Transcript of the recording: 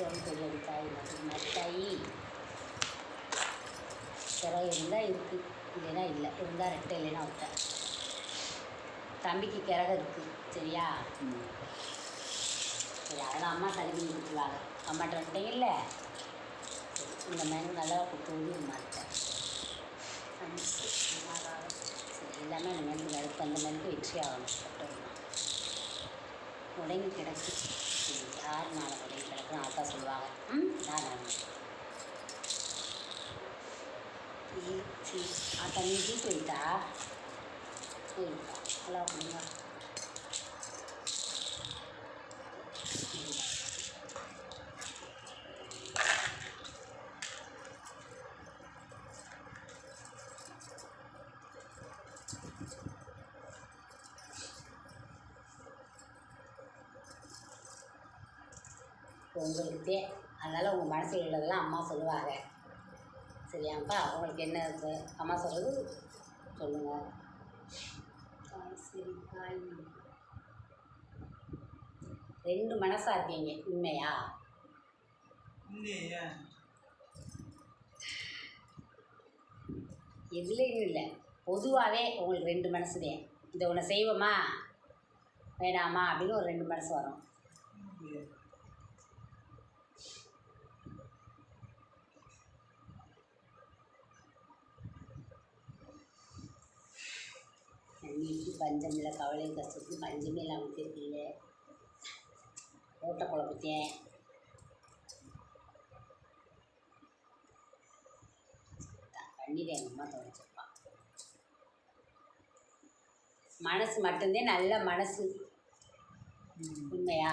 சொல்லுவது தாய் மத்தாயி. சிறகு இருந்தால் இருக்குது, இல்லைன்னா இல்லை. இருந்தால் ரெட்டை, இல்லைன்னா ஒட்டை. தம்பிக்கு கிறகு இருக்குது. சரியா? சரி, அதெல்லாம் அம்மா சரி பண்ணி கொடுத்துருவாங்க. அம்மாட்ட ரெட்டைங்கல்ல. சரி, இந்த மாதிரி நல்லா கொடுத்து மாட்டேன். சரி, எல்லாமே அந்த மணிக்கு நடக்கும். அந்த மணிக்கு வெற்றி ஆகணும். கட்டணும் முடங்கி கிடக்கு. சரி, 6 நாள் முடங்கி கிடக்குன்னு ஆத்தா சொல்லுவாங்க. நான் ஆத்தா நீ தூக்கி வைத்தா போயிட்டா. நல்லா பண்ணுங்க. உங்களுக்கு அதனால் உங்கள் மனசில் உள்ளதெல்லாம் அம்மா சொல்லுவாங்க. சரியாப்பா? உங்களுக்கு என்ன அம்மா சொல்கிறது சொல்லுங்கள். சரி, காய் 2 மனசாக இருக்கீங்க. உண்மையா? எதுலேயும் இல்லை. பொதுவாகவே உங்களுக்கு 2 மனசுதே. இதை ஒன்று செய்வோமா வேணாமா அப்படின்னு ஒரு 2 மனசு வரும். நீக்கு பஞ்சம் இல்லை, கவலை கஷ்டத்துக்கு பஞ்சமே இல்லாமல் இருக்கீங்க. ஓட்ட குழப்பத்தேன். கண்ணீர் எங்கள் அம்மா துடைச்சிருப்பான். மனசு மட்டும்தான் நல்ல மனசு. உண்மையா?